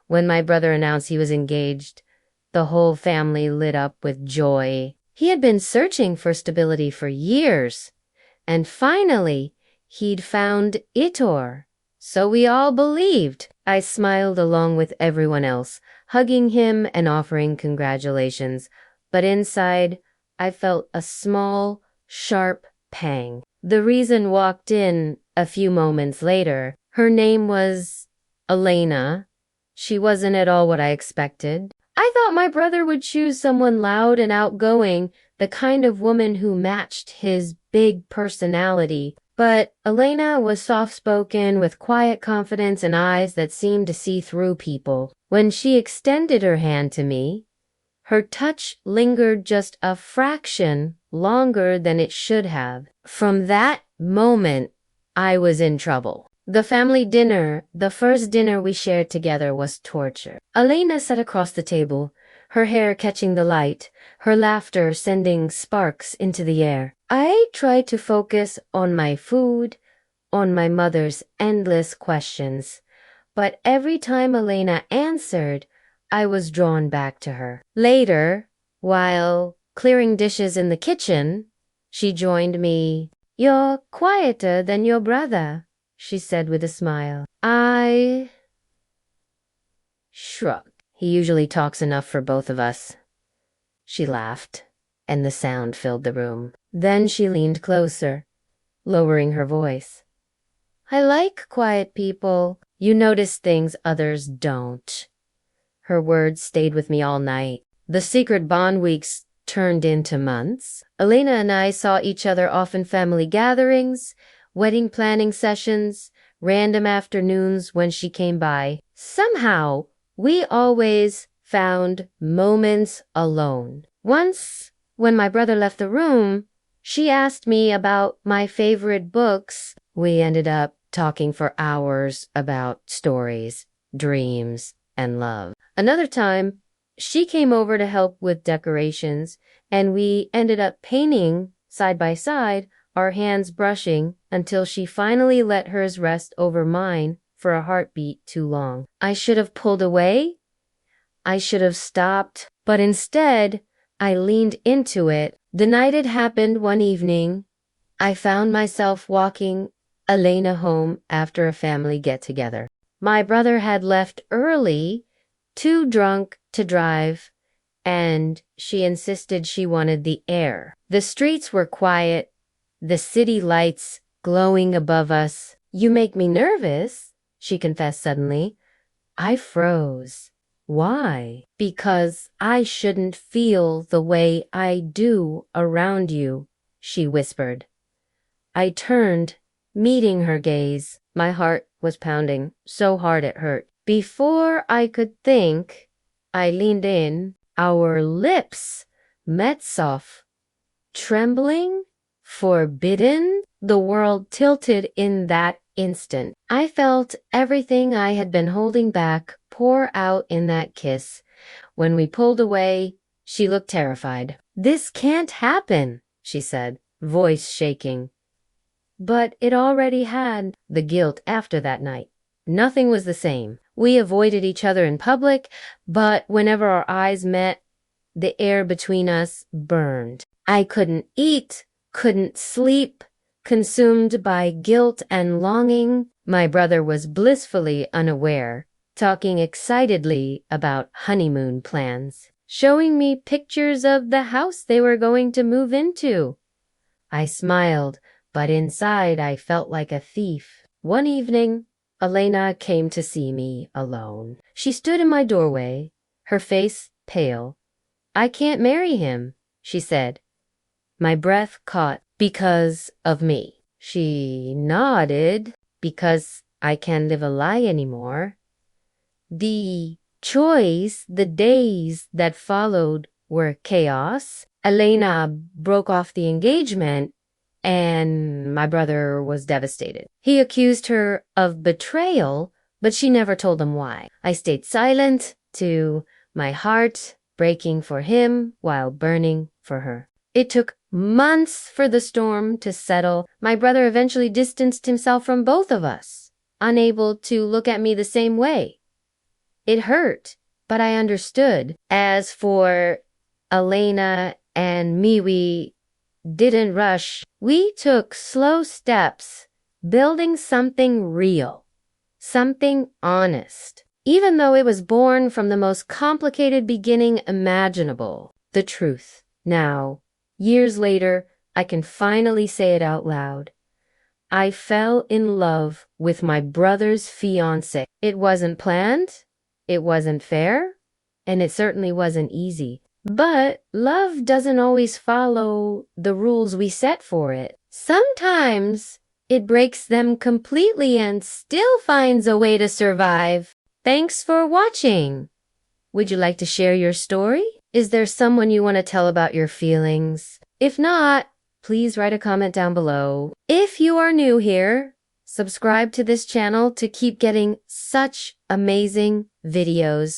When my brother announced he was engaged, the whole family lit up with joy. He had been searching for stability for years, and finally, he'd found Itor. So we all believed. I smiled along with everyone else, hugging him and offering congratulations, but inside, I felt a small, sharp pang. The reason walked in a few moments later. Her name was Elena. She wasn't at all what I expected. I thought my brother would choose someone loud and outgoing, the kind of woman who matched his big personality. But Elena was soft-spoken, with quiet confidence and eyes that seemed to see through people. When she extended her hand to me, her touch lingered just a fraction longer than it should have. From that moment, I was in trouble. The family dinner, the first dinner we shared together, was torture. Elena sat across the table, her hair catching the light, her laughter sending sparks into the air. I tried to focus on my food, on my mother's endless questions, but every time Elena answered, I was drawn back to her. Later, while clearing dishes in the kitchen, she joined me. "You're quieter than your brother," she said with a smile. I shrugged. "He usually talks enough for both of us." She laughed, and the sound filled the room. Then she leaned closer, lowering her voice. "I like quiet people. You notice things others don't." Her words stayed with me all night. The secret bond weeks turned into months. Elena and I saw each other off in family gatherings, wedding planning sessions, random afternoons when she came by. Somehow, we always found moments alone. Once, when my brother left the room, she asked me about my favorite books. We ended up talking for hours about stories, dreams, and love. Another time, she came over to help with decorations, and we ended up painting side by side, our hands brushing, until she finally let hers rest over mine for a heartbeat too long. I should have pulled away. I should have stopped, but instead, I leaned into it. The night it happened one evening, I found myself walking Elena home after a family get-together. My brother had left early, too drunk to drive, and she insisted she wanted the air. The streets were quiet, the city lights glowing above us. "You make me nervous," she confessed suddenly. I froze. "Why?" "Because I shouldn't feel the way I do around you," she whispered. I turned, meeting her gaze. My heart was pounding so hard it hurt. Before I could think, I leaned in. Our lips met soft, trembling, forbidden. The world tilted in that instant. I felt everything I had been holding back pour out in that kiss. When we pulled away, she looked terrified. "This can't happen," she said, voice shaking. But it already had. The guilt after that night. Nothing was the same. We avoided each other in public, but whenever our eyes met, the air between us burned. I couldn't eat, couldn't sleep, consumed by guilt and longing. My brother was blissfully unaware, talking excitedly about honeymoon plans, showing me pictures of the house they were going to move into. I smiled, but inside I felt like a thief. One evening, Elena came to see me alone. She stood in my doorway, her face pale. "I can't marry him," she said. My breath caught. "Because of me." She nodded. "Because I can't live a lie anymore." The days that followed were chaos. Elena broke off the engagement, and my brother was devastated. He accused her of betrayal, but she never told him why. I stayed silent, to my heart breaking for him while burning for her. It took months for the storm to settle. My brother eventually distanced himself from both of us, unable to look at me the same way. It hurt, but I understood. As for Elena and me, we didn't rush. We took slow steps, building something real, something honest, even though it was born from the most complicated beginning imaginable, the truth. Now, years later, I can finally say it out loud. I fell in love with my brother's fiancée. It wasn't planned, it wasn't fair, and it certainly wasn't easy. But love doesn't always follow the rules we set for it. Sometimes it breaks them completely and still finds a way to survive. Thanks for watching. Would you like to share your story? Is there someone you want to tell about your feelings? If not, please write a comment down below. If you are new here, subscribe to this channel to keep getting such amazing videos